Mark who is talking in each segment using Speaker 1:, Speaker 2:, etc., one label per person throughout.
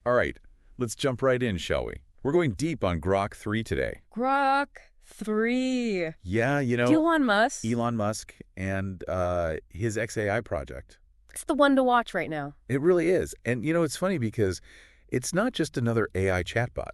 Speaker 1: All right, let's jump right in, shall we? We're going deep on Grok 3 today.
Speaker 2: Grok 3.
Speaker 1: Yeah,
Speaker 2: Elon Musk.
Speaker 1: Elon Musk and his XAI project.
Speaker 2: It's the one to watch right now.
Speaker 1: It really is. And, it's funny because it's not just another AI chatbot.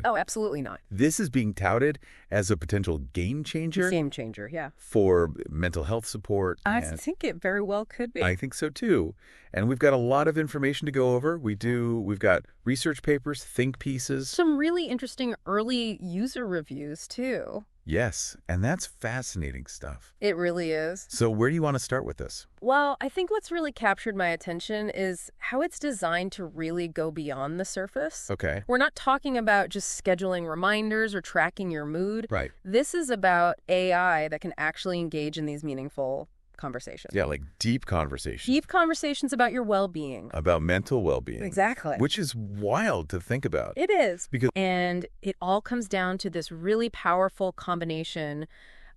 Speaker 2: Oh, absolutely not.
Speaker 1: This is being touted as a potential game changer.
Speaker 2: Game changer, yeah.
Speaker 1: For mental health support.
Speaker 2: I think it very well could be.
Speaker 1: I think so, too. And we've got a lot of information to go over. We've got research papers, think pieces.
Speaker 2: Some really interesting early user reviews, too.
Speaker 1: Yes, and that's fascinating stuff.
Speaker 2: It really is.
Speaker 1: So where do you want to start with this?
Speaker 2: Well, I think what's really captured my attention is how it's designed to really go beyond the surface.
Speaker 1: Okay.
Speaker 2: We're not talking about just scheduling reminders or tracking your mood.
Speaker 1: Right.
Speaker 2: This is about AI that can actually engage in these meaningful conversations.
Speaker 1: Yeah, like deep conversations.
Speaker 2: Deep conversations about your well-being.
Speaker 1: About mental well-being.
Speaker 2: Exactly.
Speaker 1: Which is wild to think about.
Speaker 2: It is.
Speaker 1: Because
Speaker 2: and it all comes down to this really powerful combination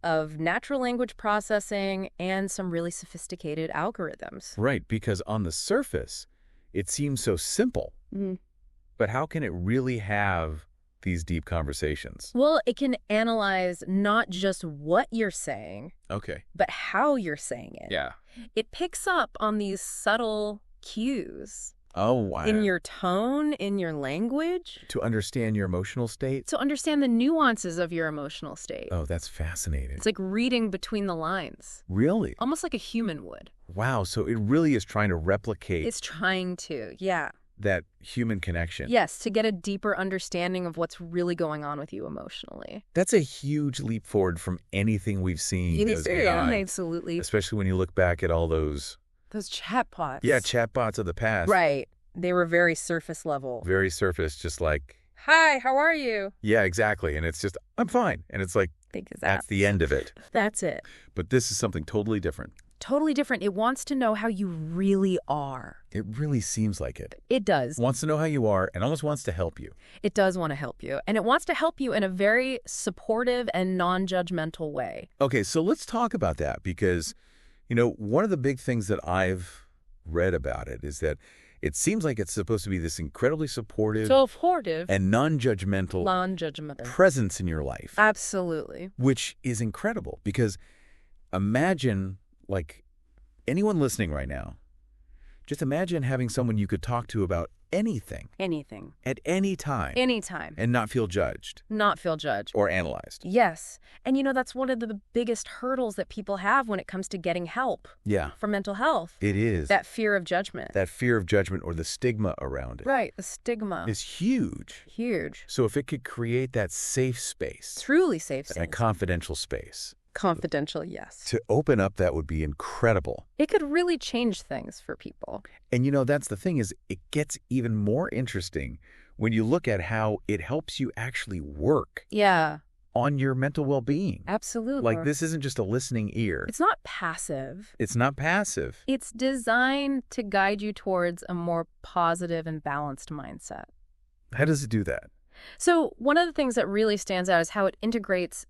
Speaker 2: of natural language processing and some really sophisticated algorithms.
Speaker 1: Right, because on the surface, it seems so simple.
Speaker 2: Mm-hmm.
Speaker 1: But how can it really have these deep conversations?
Speaker 2: Well, it can analyze not just what you're saying,
Speaker 1: okay,
Speaker 2: but how you're saying it.
Speaker 1: Yeah.
Speaker 2: It picks up on these subtle cues.
Speaker 1: Oh, wow.
Speaker 2: In your tone, in your language.
Speaker 1: To understand your emotional state?
Speaker 2: To understand the nuances of your emotional state.
Speaker 1: Oh, that's fascinating.
Speaker 2: It's like reading between the lines.
Speaker 1: Really?
Speaker 2: Almost like a human would.
Speaker 1: Wow, so it really is trying to replicate...
Speaker 2: It's trying to, yeah.
Speaker 1: That human connection.
Speaker 2: Yes, to get a deeper understanding of what's really going on with you emotionally.
Speaker 1: That's a huge leap forward from anything we've seen as AI.
Speaker 2: Absolutely.
Speaker 1: Especially when you look back at all those
Speaker 2: chatbots.
Speaker 1: Yeah, chatbots of the past.
Speaker 2: Right. They were very surface level.
Speaker 1: Very surface, just like...
Speaker 2: Hi, how are you?
Speaker 1: Yeah, exactly. And it's just, I'm fine. And it's like, that's the end of it.
Speaker 2: That's it.
Speaker 1: But this is something totally different.
Speaker 2: Totally different. It wants to know how you really are.
Speaker 1: It really seems like it.
Speaker 2: It does.
Speaker 1: Wants to know how you are and almost wants to help you.
Speaker 2: It does want to help you. And it wants to help you in a very supportive and non-judgmental way.
Speaker 1: Okay, so let's talk about that because, one of the big things that I've read about it is that it seems like it's supposed to be this incredibly supportive and non-judgmental presence in your life.
Speaker 2: Absolutely.
Speaker 1: Which is incredible because imagine, like, anyone listening right now, just imagine having someone you could talk to about anything.
Speaker 2: Anything.
Speaker 1: At any time.
Speaker 2: Anytime.
Speaker 1: And not feel judged.
Speaker 2: Not feel judged.
Speaker 1: Or analyzed.
Speaker 2: Yes. And that's one of the biggest hurdles that people have when it comes to getting help.
Speaker 1: Yeah.
Speaker 2: For mental health.
Speaker 1: It is.
Speaker 2: That fear of judgment.
Speaker 1: That fear of judgment or the stigma around it.
Speaker 2: Right. The stigma.
Speaker 1: Is huge.
Speaker 2: Huge.
Speaker 1: So if it could create that safe space.
Speaker 2: Truly safe space.
Speaker 1: And a confidential space.
Speaker 2: Confidential, yes.
Speaker 1: To open up, that would be incredible.
Speaker 2: It could really change things for people.
Speaker 1: And that's the thing is it gets even more interesting when you look at how it helps you actually work.
Speaker 2: Yeah.
Speaker 1: On your mental well-being.
Speaker 2: Absolutely.
Speaker 1: Like this isn't just a listening ear.
Speaker 2: It's not passive.
Speaker 1: It's not passive.
Speaker 2: It's designed to guide you towards a more positive and balanced mindset.
Speaker 1: How does it do that?
Speaker 2: So one of the things that really stands out is how it integrates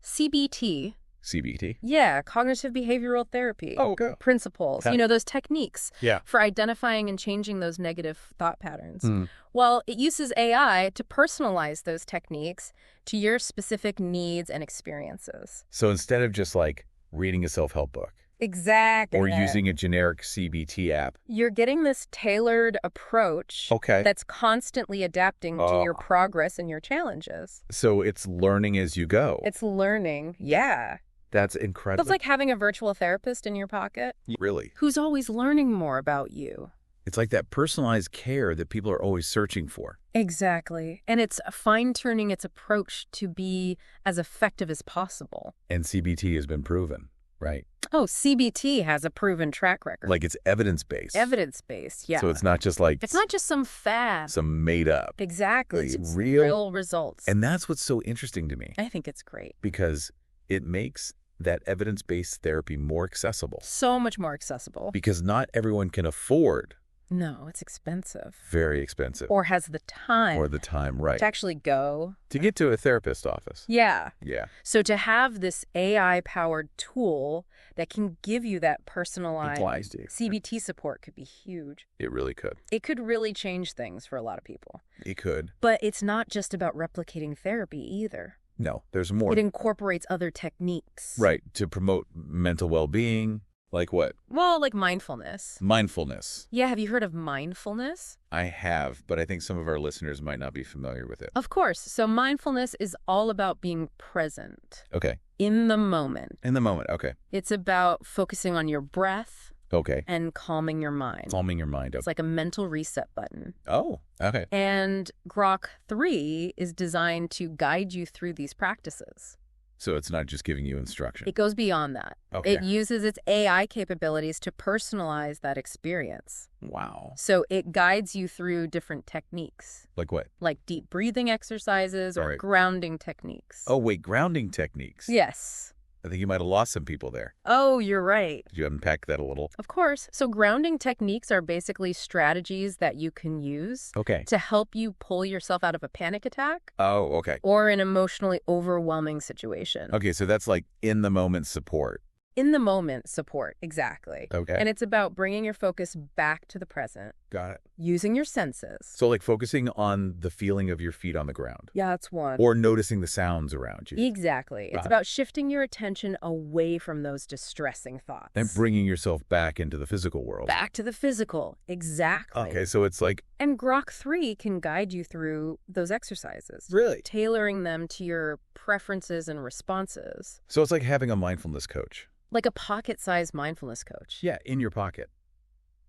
Speaker 2: CBT.
Speaker 1: CBT?
Speaker 2: Yeah, cognitive behavioral therapy.
Speaker 1: Oh, okay.
Speaker 2: Principles. Those techniques for identifying and changing those negative thought patterns. Well, it uses AI to personalize those techniques to your specific needs and experiences.
Speaker 1: So instead of just like reading a self-help book.
Speaker 2: Exactly.
Speaker 1: Or using a generic CBT app.
Speaker 2: You're getting this tailored approach that's constantly adapting to your progress and your challenges.
Speaker 1: So it's learning as you go.
Speaker 2: It's learning, yeah.
Speaker 1: That's incredible.
Speaker 2: It's like having a virtual therapist in your pocket.
Speaker 1: Really?
Speaker 2: Who's always learning more about you.
Speaker 1: It's like that personalized care that people are always searching for.
Speaker 2: Exactly. And it's fine-tuning its approach to be as effective as possible.
Speaker 1: And CBT has been proven, right?
Speaker 2: Oh, CBT has a proven track record.
Speaker 1: Like it's evidence-based.
Speaker 2: Evidence-based, yeah.
Speaker 1: So it's not just like...
Speaker 2: It's not just some fad.
Speaker 1: Some made up.
Speaker 2: Exactly.
Speaker 1: It's
Speaker 2: real results.
Speaker 1: And that's what's so interesting to me.
Speaker 2: I think it's great.
Speaker 1: Because it makes that evidence-based therapy more accessible.
Speaker 2: So much more accessible.
Speaker 1: Because not everyone can afford
Speaker 2: No, it's expensive.
Speaker 1: Very expensive.
Speaker 2: Or has the time.
Speaker 1: Or the time, right.
Speaker 2: To actually go.
Speaker 1: To get to a therapist office.
Speaker 2: Yeah.
Speaker 1: Yeah.
Speaker 2: So to have this AI-powered tool that can give you that personalized CBT support could be huge.
Speaker 1: It really could.
Speaker 2: It could really change things for a lot of people.
Speaker 1: It could.
Speaker 2: But it's not just about replicating therapy either.
Speaker 1: No, there's more.
Speaker 2: It incorporates other techniques.
Speaker 1: Right, to promote mental well-being. Like what?
Speaker 2: Well, like mindfulness.
Speaker 1: Mindfulness.
Speaker 2: Yeah, have you heard of mindfulness?
Speaker 1: I have, but I think some of our listeners might not be familiar with it.
Speaker 2: Of course. So mindfulness is all about being present.
Speaker 1: Okay.
Speaker 2: In the moment.
Speaker 1: In the moment, okay.
Speaker 2: It's about focusing on your breath.
Speaker 1: Okay.
Speaker 2: And calming your mind.
Speaker 1: Calming your mind. Okay.
Speaker 2: It's like a mental reset button.
Speaker 1: Oh, okay.
Speaker 2: And Grook 3 is designed to guide you through these practices.
Speaker 1: So it's not just giving you instruction.
Speaker 2: It goes beyond that.
Speaker 1: Okay.
Speaker 2: It uses its AI capabilities to personalize that experience.
Speaker 1: Wow.
Speaker 2: So it guides you through different techniques.
Speaker 1: Like what?
Speaker 2: Like deep breathing exercises or grounding techniques.
Speaker 1: Oh, wait, grounding techniques.
Speaker 2: Yes.
Speaker 1: I think you might have lost some people there.
Speaker 2: Oh, you're right.
Speaker 1: Could you unpack that a little?
Speaker 2: Of course. So grounding techniques are basically strategies that you can use to help you pull yourself out of a panic attack.
Speaker 1: Oh, okay.
Speaker 2: Or an emotionally overwhelming situation.
Speaker 1: Okay, so that's like in-the-moment support.
Speaker 2: In the moment support, exactly.
Speaker 1: Okay.
Speaker 2: And it's about bringing your focus back to the present.
Speaker 1: Got it.
Speaker 2: Using your senses.
Speaker 1: So like focusing on the feeling of your feet on the ground.
Speaker 2: Yeah, that's one.
Speaker 1: Or noticing the sounds around you.
Speaker 2: Exactly. It's about shifting your attention away from those distressing thoughts.
Speaker 1: And bringing yourself back into the physical world.
Speaker 2: Back to the physical. Exactly.
Speaker 1: Okay, so it's like...
Speaker 2: And Grook 3 can guide you through those exercises.
Speaker 1: Really?
Speaker 2: Tailoring them to your preferences and responses.
Speaker 1: So it's like having a mindfulness coach.
Speaker 2: Like a pocket-sized mindfulness coach.
Speaker 1: Yeah, in your pocket.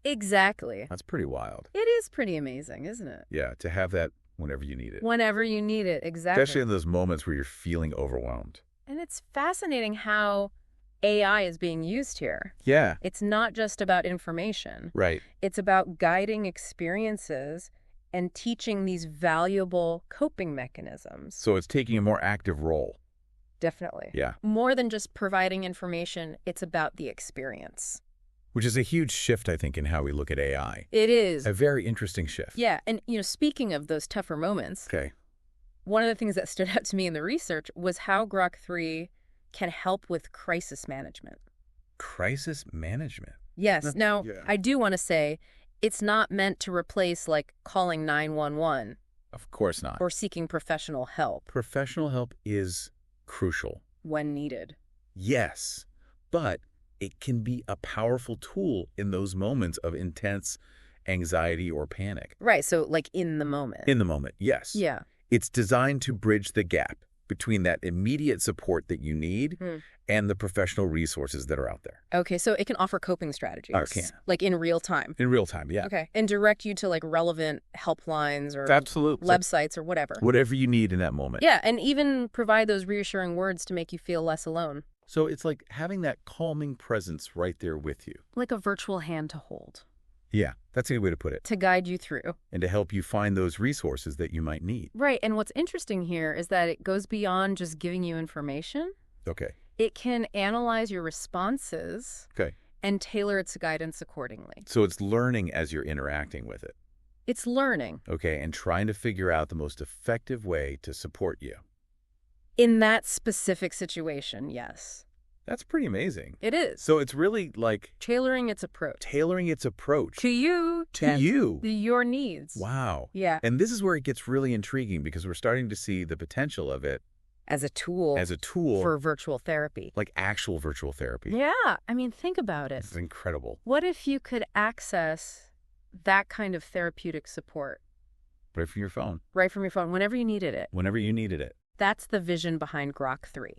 Speaker 2: Exactly.
Speaker 1: That's pretty wild.
Speaker 2: It is pretty amazing, isn't it?
Speaker 1: Yeah, to have that whenever you need it.
Speaker 2: Whenever you need it, exactly.
Speaker 1: Especially in those moments where you're feeling overwhelmed.
Speaker 2: And it's fascinating how AI is being used here.
Speaker 1: Yeah.
Speaker 2: It's not just about information.
Speaker 1: Right.
Speaker 2: It's about guiding experiences and teaching these valuable coping mechanisms.
Speaker 1: So it's taking a more active role.
Speaker 2: Definitely.
Speaker 1: Yeah.
Speaker 2: More than just providing information, it's about the experience.
Speaker 1: Which is a huge shift, I think, in how we look at AI.
Speaker 2: It is.
Speaker 1: A very interesting shift.
Speaker 2: Yeah. And, speaking of those tougher moments, one of the things that stood out to me in the research was how Grook 3 can help with crisis management.
Speaker 1: Crisis management?
Speaker 2: Yes. Now, I do want to say it's not meant to replace, like, calling 911.
Speaker 1: Of course not.
Speaker 2: Or seeking professional help.
Speaker 1: Professional help is crucial.
Speaker 2: When needed.
Speaker 1: Yes, but it can be a powerful tool in those moments of intense anxiety or panic.
Speaker 2: Right, so like in the moment.
Speaker 1: In the moment, yes.
Speaker 2: Yeah.
Speaker 1: It's designed to bridge the gap between that immediate support that you need and the professional resources that are out there.
Speaker 2: Okay, so it can offer coping strategies.
Speaker 1: It can.
Speaker 2: Like in real time.
Speaker 1: In real time, yeah.
Speaker 2: Okay, and direct you to like relevant helplines or
Speaker 1: Absolutely.
Speaker 2: websites or whatever.
Speaker 1: Whatever you need in that moment.
Speaker 2: Yeah, and even provide those reassuring words to make you feel less alone.
Speaker 1: So it's like having that calming presence right there with you.
Speaker 2: Like a virtual hand to hold.
Speaker 1: Yeah, that's a good way to put it.
Speaker 2: To guide you through.
Speaker 1: And to help you find those resources that you might need.
Speaker 2: Right, and what's interesting here is that it goes beyond just giving you information.
Speaker 1: Okay.
Speaker 2: It can analyze your responses and tailor its guidance accordingly.
Speaker 1: So it's learning as you're interacting with it.
Speaker 2: It's learning.
Speaker 1: Okay, and trying to figure out the most effective way to support you.
Speaker 2: In that specific situation, yes.
Speaker 1: That's pretty amazing.
Speaker 2: It is.
Speaker 1: So it's really like...
Speaker 2: Tailoring its approach.
Speaker 1: Tailoring its approach.
Speaker 2: To you.
Speaker 1: To you.
Speaker 2: Your needs.
Speaker 1: Wow.
Speaker 2: Yeah.
Speaker 1: And this is where it gets really intriguing because we're starting to see the potential of it.
Speaker 2: As a tool.
Speaker 1: As a tool.
Speaker 2: For virtual therapy.
Speaker 1: Like actual virtual therapy.
Speaker 2: Yeah. I mean, think about it.
Speaker 1: It's incredible.
Speaker 2: What if you could access that kind of therapeutic support?
Speaker 1: Right from your phone.
Speaker 2: Right from your phone, whenever you needed it.
Speaker 1: Whenever you needed it.
Speaker 2: That's the vision behind Grook 3.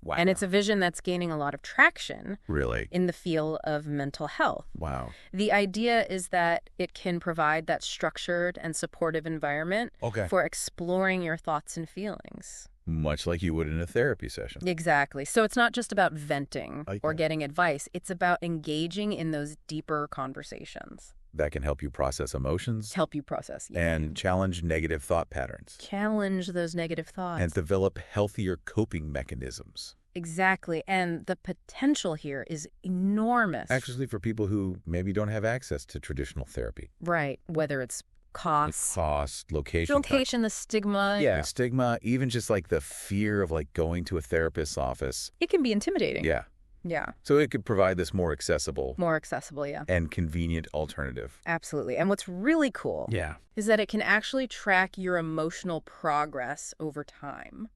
Speaker 1: Wow.
Speaker 2: And it's a vision that's gaining a lot of traction.
Speaker 1: Really?
Speaker 2: In the field of mental health.
Speaker 1: Wow.
Speaker 2: The idea is that it can provide that structured and supportive environment for exploring your thoughts and feelings.
Speaker 1: Much like you would in a therapy session.
Speaker 2: Exactly. So it's not just about venting or getting advice. It's about engaging in those deeper conversations.
Speaker 1: That can help you process emotions.
Speaker 2: Help you process, yeah.
Speaker 1: And challenge negative thought patterns.
Speaker 2: Challenge those negative thoughts.
Speaker 1: And develop healthier coping mechanisms.
Speaker 2: Exactly. And the potential here is enormous.
Speaker 1: Actually, for people who maybe don't have access to traditional therapy.
Speaker 2: Right. Whether it's cost,
Speaker 1: location,
Speaker 2: the stigma.
Speaker 1: Yeah. The stigma, even just like the fear of like going to a therapist's office.
Speaker 2: It can be intimidating.
Speaker 1: Yeah.
Speaker 2: Yeah.
Speaker 1: So it could provide this more accessible.
Speaker 2: Yeah.
Speaker 1: And convenient alternative.
Speaker 2: Absolutely. And what's really cool is that it can actually track your emotional progress over time.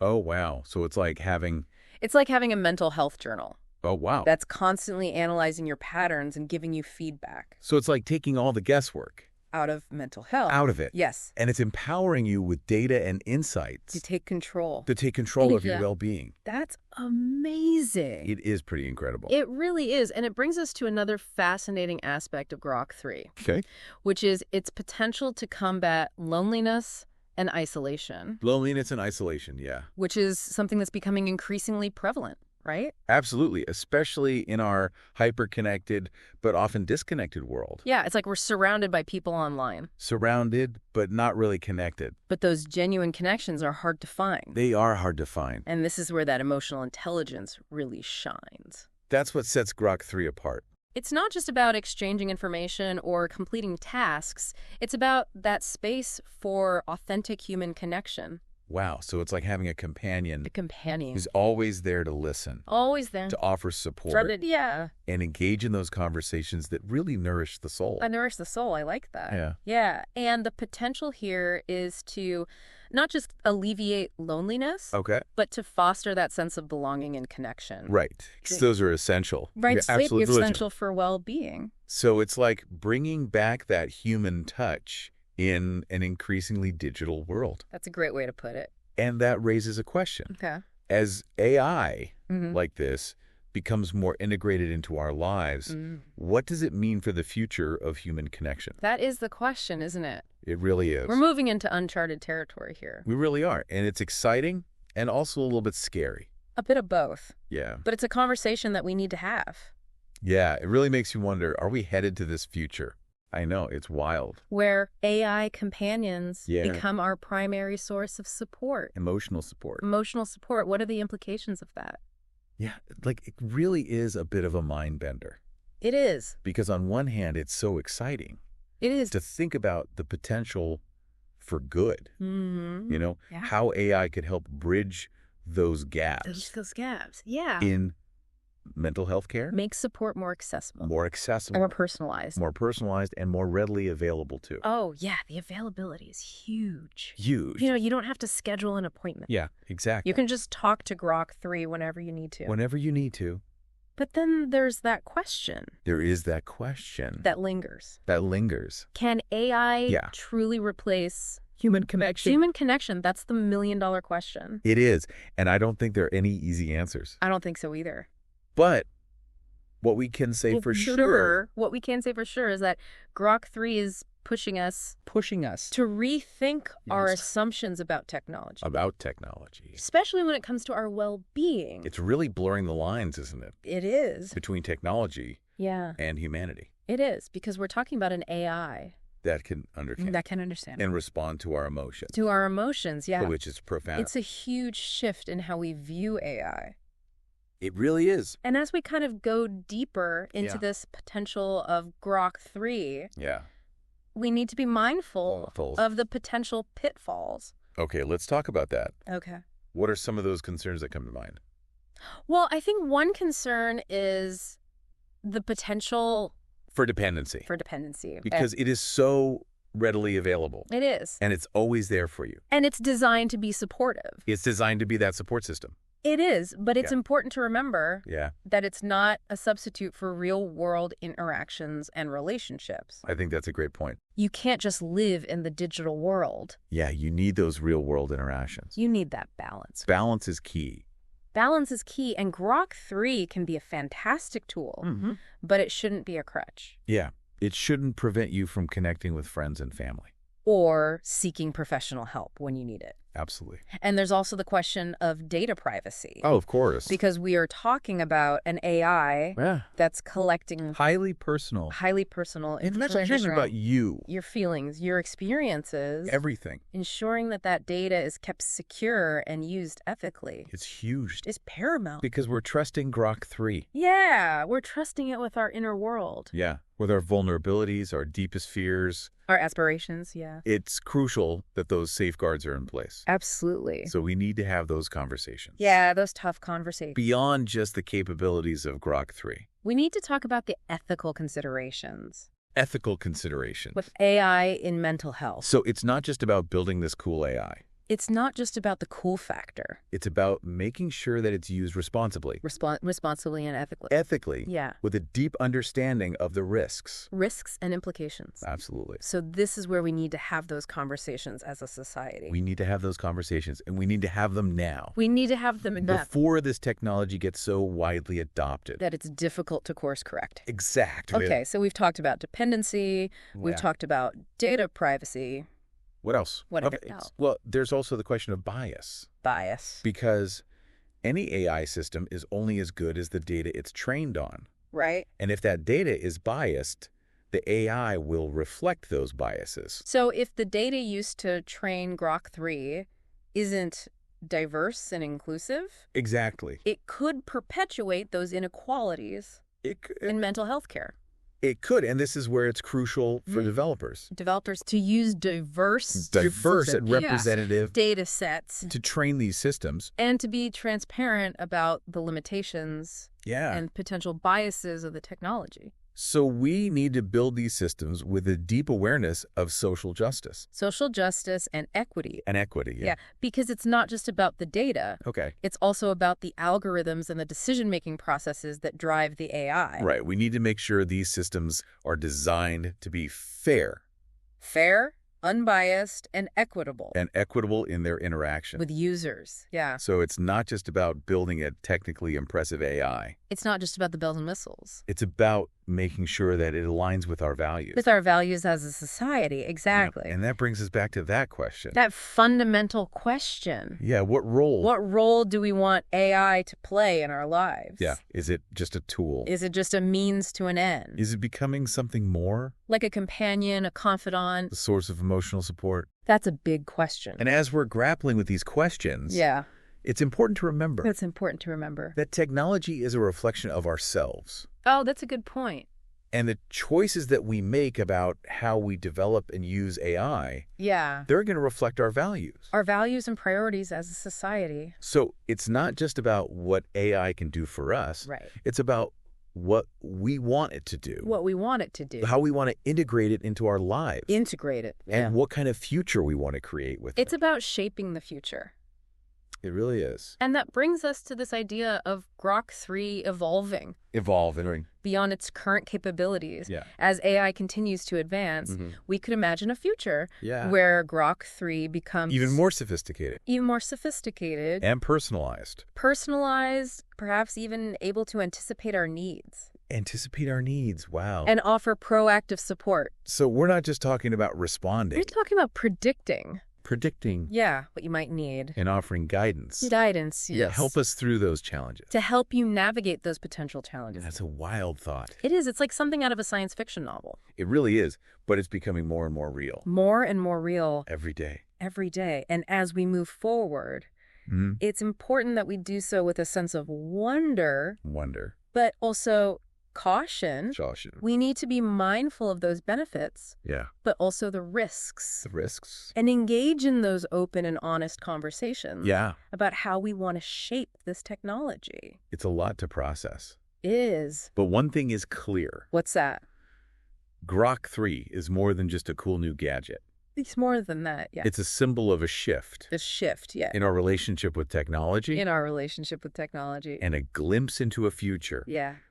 Speaker 1: Oh, wow. So it's like having...
Speaker 2: It's like having a mental health journal.
Speaker 1: Oh, wow.
Speaker 2: That's constantly analyzing your patterns and giving you feedback.
Speaker 1: So it's like taking all the guesswork.
Speaker 2: Out of mental health.
Speaker 1: Out of it.
Speaker 2: Yes.
Speaker 1: And it's empowering you with data and insights.
Speaker 2: To take control.
Speaker 1: To take control of your well-being.
Speaker 2: That's amazing.
Speaker 1: It is pretty incredible.
Speaker 2: It really is. And it brings us to another fascinating aspect of Grook 3.
Speaker 1: Okay.
Speaker 2: Which is its potential to combat loneliness and isolation.
Speaker 1: Loneliness and isolation, yeah.
Speaker 2: Which is something that's becoming increasingly prevalent, right?
Speaker 1: Absolutely, especially in our hyper-connected but often disconnected world.
Speaker 2: Yeah, it's like we're surrounded by people online.
Speaker 1: Surrounded, but not really connected.
Speaker 2: But those genuine connections are hard to find.
Speaker 1: They are hard to find.
Speaker 2: And this is where that emotional intelligence really shines.
Speaker 1: That's what sets Grook 3 apart.
Speaker 2: It's not just about exchanging information or completing tasks. It's about that space for authentic human connection.
Speaker 1: Wow, so it's like having a companion.
Speaker 2: A companion.
Speaker 1: Who's always there to listen.
Speaker 2: Always there.
Speaker 1: To offer support.
Speaker 2: Yeah.
Speaker 1: And engage in those conversations that really nourish the soul.
Speaker 2: Nourish the soul. I like that.
Speaker 1: Yeah.
Speaker 2: Yeah. And the potential here is to not just alleviate loneliness, but to foster that sense of belonging and connection.
Speaker 1: Right. Because those are essential.
Speaker 2: Right.
Speaker 1: You're absolutely
Speaker 2: essential for well-being.
Speaker 1: So it's like bringing back that human touch in an increasingly digital world.
Speaker 2: That's a great way to put it.
Speaker 1: And that raises a question.
Speaker 2: Okay.
Speaker 1: As AI like this becomes more integrated into our lives, what does it mean for the future of human connection?
Speaker 2: That is the question, isn't it?
Speaker 1: It really is.
Speaker 2: We're moving into uncharted territory here.
Speaker 1: We really are. And it's exciting and also a little bit scary.
Speaker 2: A bit of both.
Speaker 1: Yeah.
Speaker 2: But it's a conversation that we need to have.
Speaker 1: Yeah, it really makes you wonder, are we headed to this future? I know, it's wild.
Speaker 2: Where AI companions become our primary source of support.
Speaker 1: Emotional support.
Speaker 2: Emotional support. What are the implications of that?
Speaker 1: Yeah, like it really is a bit of a mind bender.
Speaker 2: It is.
Speaker 1: Because on one hand, it's so exciting.
Speaker 2: It is.
Speaker 1: To think about the potential for good.
Speaker 2: Mm-hmm.
Speaker 1: You know, how AI could help bridge those gaps.
Speaker 2: Those gaps, yeah.
Speaker 1: In mental health care.
Speaker 2: Make support more accessible.
Speaker 1: More accessible.
Speaker 2: More personalized.
Speaker 1: More personalized and more readily available too.
Speaker 2: Oh, yeah. The availability is huge.
Speaker 1: Huge.
Speaker 2: You know, you don't have to schedule an appointment.
Speaker 1: Yeah, exactly.
Speaker 2: You can just talk to Grook 3 whenever you need to.
Speaker 1: Whenever you need to.
Speaker 2: But then there's that question.
Speaker 1: There is that question.
Speaker 2: That lingers.
Speaker 1: That lingers.
Speaker 2: Can AI truly replace
Speaker 1: human connection?
Speaker 2: Human connection. That's the million-dollar question.
Speaker 1: It is. And I don't think there are any easy answers.
Speaker 2: I don't think so either.
Speaker 1: But what we can say for sure.
Speaker 2: What we can say for sure is that Grook 3 is pushing us to rethink our assumptions about technology. Especially when it comes to our well-being.
Speaker 1: It's really blurring the lines, isn't it?
Speaker 2: It is.
Speaker 1: Between technology and humanity.
Speaker 2: It is, because we're talking about an AI
Speaker 1: that can understand. And respond to our emotions.
Speaker 2: To our emotions, yeah.
Speaker 1: Which is profound.
Speaker 2: It's a huge shift in how we view AI.
Speaker 1: It really is.
Speaker 2: And as we kind of go deeper into this potential of Grook 3, we need to be mindful of the potential pitfalls.
Speaker 1: Okay, let's talk about that.
Speaker 2: Okay.
Speaker 1: What are some of those concerns that come to mind?
Speaker 2: Well, I think one concern is the potential
Speaker 1: for dependency. Because it is so readily available.
Speaker 2: It is.
Speaker 1: And it's always there for you.
Speaker 2: And it's designed to be supportive.
Speaker 1: It's designed to be that support system.
Speaker 2: It is, but it's important to remember that it's not a substitute for real-world interactions and relationships.
Speaker 1: I think that's a great point.
Speaker 2: You can't just live in the digital world.
Speaker 1: Yeah, you need those real-world interactions.
Speaker 2: You need that balance.
Speaker 1: Balance is key.
Speaker 2: Balance is key, and Grook 3 can be a fantastic tool, but it shouldn't be a crutch.
Speaker 1: Yeah, it shouldn't prevent you from connecting with friends and family.
Speaker 2: Or seeking professional help when you need it.
Speaker 1: Absolutely.
Speaker 2: And there's also the question of data privacy.
Speaker 1: Oh, of course.
Speaker 2: Because we are talking about an AI that's collecting
Speaker 1: highly personal
Speaker 2: information
Speaker 1: about you,
Speaker 2: your feelings, your experiences,
Speaker 1: everything.
Speaker 2: Ensuring that that data is kept secure and used ethically.
Speaker 1: It's huge.
Speaker 2: It's paramount.
Speaker 1: Because we're trusting Grook 3.
Speaker 2: Yeah, we're trusting it with our inner world.
Speaker 1: Yeah, with our vulnerabilities, our deepest fears.
Speaker 2: Our aspirations, yeah.
Speaker 1: It's crucial that those safeguards are in place.
Speaker 2: Absolutely.
Speaker 1: So we need to have those conversations.
Speaker 2: Yeah, those tough conversations.
Speaker 1: Beyond just the capabilities of Grook 3.
Speaker 2: We need to talk about the ethical considerations.
Speaker 1: Ethical considerations.
Speaker 2: With AI in mental health.
Speaker 1: So it's not just about building this cool AI.
Speaker 2: It's not just about the cool factor.
Speaker 1: It's about making sure that it's used responsibly.
Speaker 2: Responsibly and ethically.
Speaker 1: Ethically.
Speaker 2: Yeah.
Speaker 1: With a deep understanding of the risks.
Speaker 2: Risks and implications.
Speaker 1: Absolutely.
Speaker 2: So this is where we need to have those conversations as a society.
Speaker 1: We need to have those conversations, and we need to have them now.
Speaker 2: We need to have them now.
Speaker 1: Before this technology gets so widely adopted.
Speaker 2: That it's difficult to course correct.
Speaker 1: Exactly.
Speaker 2: Okay, so we've talked about dependency. We've talked about data privacy.
Speaker 1: What else? Well, there's also the question of bias.
Speaker 2: Bias.
Speaker 1: Because any AI system is only as good as the data it's trained on.
Speaker 2: Right.
Speaker 1: And if that data is biased, the AI will reflect those biases.
Speaker 2: So if the data used to train Grook 3 isn't diverse and inclusive...
Speaker 1: Exactly.
Speaker 2: It could perpetuate those inequalities in mental health care.
Speaker 1: It could, and this is where it's crucial for developers.
Speaker 2: Developers to use diverse
Speaker 1: and representative
Speaker 2: data sets
Speaker 1: to train these systems.
Speaker 2: And to be transparent about the limitations and potential biases of the technology.
Speaker 1: So we need to build these systems with a deep awareness of social justice.
Speaker 2: Social justice and equity.
Speaker 1: And equity, yeah.
Speaker 2: Because it's not just about the data.
Speaker 1: Okay.
Speaker 2: It's also about the algorithms and the decision-making processes that drive the AI.
Speaker 1: Right. We need to make sure these systems are designed to be fair.
Speaker 2: Fair, unbiased, and equitable.
Speaker 1: And equitable in their interaction.
Speaker 2: With users, yeah.
Speaker 1: So it's not just about building a technically impressive AI.
Speaker 2: It's not just about the bells and whistles.
Speaker 1: It's about making sure that it aligns with our values.
Speaker 2: With our values as a society, exactly.
Speaker 1: Yep. And that brings us back to that question.
Speaker 2: That fundamental question.
Speaker 1: Yeah, what role?
Speaker 2: What role do we want AI to play in our lives?
Speaker 1: Yeah. Is it just a tool?
Speaker 2: Is it just a means to an end?
Speaker 1: Is it becoming something more?
Speaker 2: Like a companion, a confidant?
Speaker 1: A source of emotional support?
Speaker 2: That's a big question.
Speaker 1: And as we're grappling with these questions... It's important to remember.
Speaker 2: It's important to remember.
Speaker 1: That technology is a reflection of ourselves.
Speaker 2: Oh, that's a good point.
Speaker 1: And the choices that we make about how we develop and use AI, they're going to reflect our values.
Speaker 2: Our values and priorities as a society.
Speaker 1: So it's not just about what AI can do for us.
Speaker 2: Right.
Speaker 1: It's about what we want it to do.
Speaker 2: What we want it to do.
Speaker 1: How we want to integrate it into our lives.
Speaker 2: Integrate it.
Speaker 1: And what kind of future we want to create with it.
Speaker 2: It's about shaping the future.
Speaker 1: It really is.
Speaker 2: And that brings us to this idea of Grook 3 evolving. Beyond its current capabilities. As AI continues to advance, we could imagine a future where Grook 3 becomes...
Speaker 1: even more sophisticated.
Speaker 2: And
Speaker 1: personalized.
Speaker 2: Perhaps even able to anticipate our needs.
Speaker 1: Wow.
Speaker 2: And offer proactive support.
Speaker 1: So we're not just talking about responding.
Speaker 2: We're talking about predicting.
Speaker 1: Yeah,
Speaker 2: what you might need.
Speaker 1: And offering guidance.
Speaker 2: Yes.
Speaker 1: To help us through those challenges.
Speaker 2: To help you navigate those potential challenges.
Speaker 1: That's a wild thought.
Speaker 2: It is. It's like something out of a science fiction novel.
Speaker 1: It really is, but it's becoming more and more real.
Speaker 2: More and more real.
Speaker 1: Every day.
Speaker 2: And as we move forward, it's important that we do so with a sense of wonder. But also... caution. We need to be mindful of those benefits. But also the risks. And engage in those open and honest conversations. About how we want to shape this technology.
Speaker 1: It's a lot to process.
Speaker 2: It is.
Speaker 1: But one thing is clear.
Speaker 2: What's that?
Speaker 1: Grook 3 is more than just a cool new gadget.
Speaker 2: It's more than that,
Speaker 1: It's a symbol of a shift. In our relationship with technology. And a glimpse into a future.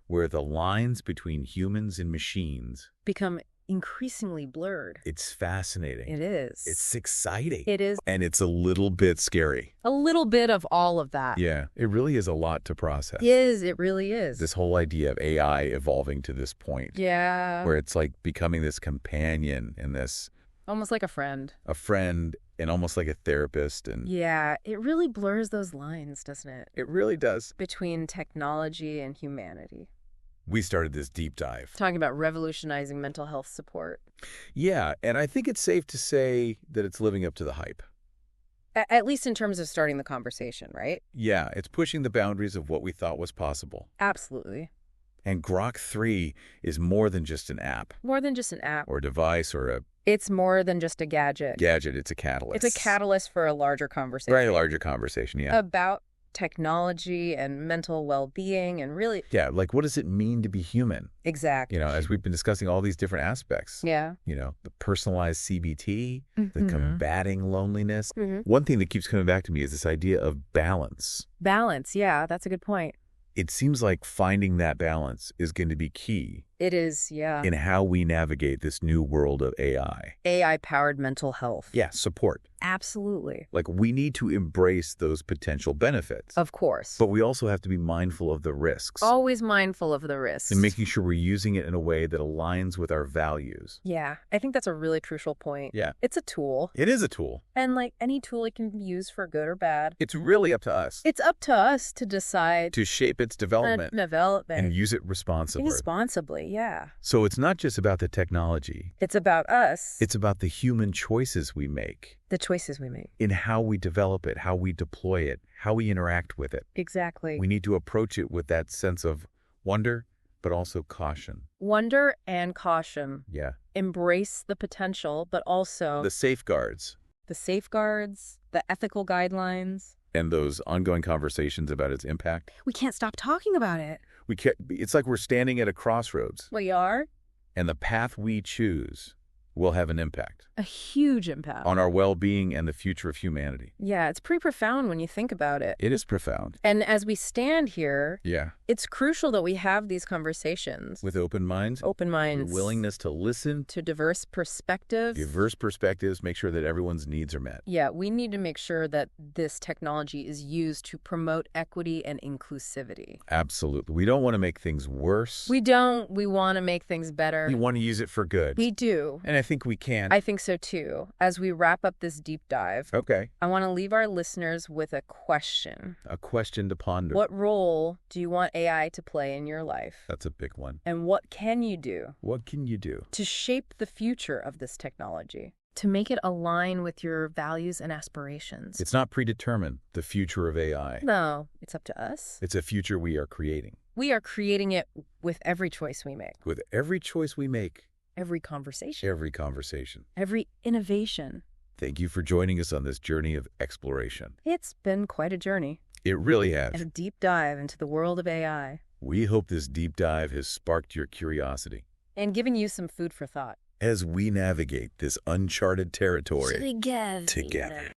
Speaker 1: Where the lines between humans and machines
Speaker 2: become increasingly blurred.
Speaker 1: It's fascinating.
Speaker 2: It is.
Speaker 1: It's exciting.
Speaker 2: It is.
Speaker 1: And it's a little bit scary.
Speaker 2: A little bit of all of that.
Speaker 1: Yeah, it really is a lot to process.
Speaker 2: It really is.
Speaker 1: This whole idea of AI evolving to this point. Where it's like becoming this companion and this...
Speaker 2: almost like a friend.
Speaker 1: and almost like a therapist. And
Speaker 2: yeah, it really blurs those lines, doesn't it?
Speaker 1: It really does.
Speaker 2: Between technology and humanity.
Speaker 1: We started this deep dive.
Speaker 2: Talking about revolutionizing mental health support.
Speaker 1: Yeah, and I think it's safe to say that it's living up to the hype.
Speaker 2: At least in terms of starting the conversation, right?
Speaker 1: Yeah, it's pushing the boundaries of what we thought was possible.
Speaker 2: Absolutely.
Speaker 1: And Grook 3 is more than just an app.
Speaker 2: More than just an app.
Speaker 1: Or a device or a...
Speaker 2: It's more than just a gadget.
Speaker 1: Gadget, it's a catalyst.
Speaker 2: It's a catalyst for a larger conversation.
Speaker 1: Right, a larger conversation, yeah.
Speaker 2: About technology and mental well-being and really...
Speaker 1: Yeah, like what does it mean to be human?
Speaker 2: Exactly.
Speaker 1: As we've been discussing all these different aspects.
Speaker 2: Yeah.
Speaker 1: The personalized CBT, the combating loneliness. One thing that keeps coming back to me is this idea of balance.
Speaker 2: Balance, yeah, that's a good point.
Speaker 1: It seems like finding that balance is going to be key.
Speaker 2: It is, yeah.
Speaker 1: In how we navigate this new world of AI.
Speaker 2: AI-powered mental health.
Speaker 1: Yeah, support.
Speaker 2: Absolutely.
Speaker 1: Like, we need to embrace those potential benefits.
Speaker 2: Of course.
Speaker 1: But we also have to be mindful of the risks.
Speaker 2: Always mindful of the risks.
Speaker 1: And making sure we're using it in a way that aligns with our values.
Speaker 2: Yeah, I think that's a really crucial point.
Speaker 1: Yeah.
Speaker 2: It's a tool.
Speaker 1: It is a tool.
Speaker 2: And like any tool, it can be used for good or bad.
Speaker 1: It's really up to us.
Speaker 2: It's up to us to decide.
Speaker 1: To shape its development. And use it responsibly.
Speaker 2: Responsibly, yeah.
Speaker 1: So it's not just about the technology.
Speaker 2: It's about us.
Speaker 1: It's about the human choices we make.
Speaker 2: The choices we make.
Speaker 1: In how we develop it, how we deploy it, how we interact with it.
Speaker 2: Exactly.
Speaker 1: We need to approach it with that sense of wonder, but also caution.
Speaker 2: Wonder and caution.
Speaker 1: Yeah.
Speaker 2: Embrace the potential, but also...
Speaker 1: The safeguards.
Speaker 2: The safeguards, the ethical guidelines.
Speaker 1: And those ongoing conversations about its impact.
Speaker 2: We can't stop talking about it.
Speaker 1: It's like we're standing at a crossroads.
Speaker 2: We are.
Speaker 1: And the path we choose will have an impact.
Speaker 2: A huge impact.
Speaker 1: On our well-being and the future of humanity.
Speaker 2: Yeah, it's pretty profound when you think about it.
Speaker 1: It is profound.
Speaker 2: And as we stand here,
Speaker 1: yeah,
Speaker 2: it's crucial that we have these conversations.
Speaker 1: With open minds.
Speaker 2: Open minds.
Speaker 1: The willingness to listen.
Speaker 2: To diverse perspectives.
Speaker 1: Diverse perspectives, make sure that everyone's needs are met.
Speaker 2: Yeah, we need to make sure that this technology is used to promote equity and inclusivity.
Speaker 1: Absolutely. We don't want to make things worse.
Speaker 2: We don't. We want to make things better.
Speaker 1: We want to use it for good.
Speaker 2: We do.
Speaker 1: And I think we can.
Speaker 2: I think so too. As we wrap up this deep dive,
Speaker 1: okay,
Speaker 2: I want to leave our listeners with a question.
Speaker 1: A question to ponder.
Speaker 2: What role do you want AI to play in your life?
Speaker 1: That's a big one.
Speaker 2: And what can you do?
Speaker 1: What can you do?
Speaker 2: To shape the future of this technology? To make it align with your values and aspirations?
Speaker 1: It's not predetermined, the future of AI.
Speaker 2: No, it's up to us.
Speaker 1: It's a future we are creating.
Speaker 2: We are creating it with every choice we make.
Speaker 1: With every choice we make.
Speaker 2: Every conversation.
Speaker 1: Every conversation.
Speaker 2: Every innovation.
Speaker 1: Thank you for joining us on this journey of exploration.
Speaker 2: It's been quite a journey.
Speaker 1: It really has.
Speaker 2: And a deep dive into the world of AI.
Speaker 1: We hope this deep dive has sparked your curiosity.
Speaker 2: And given you some food for thought.
Speaker 1: As we navigate this uncharted territory
Speaker 2: together.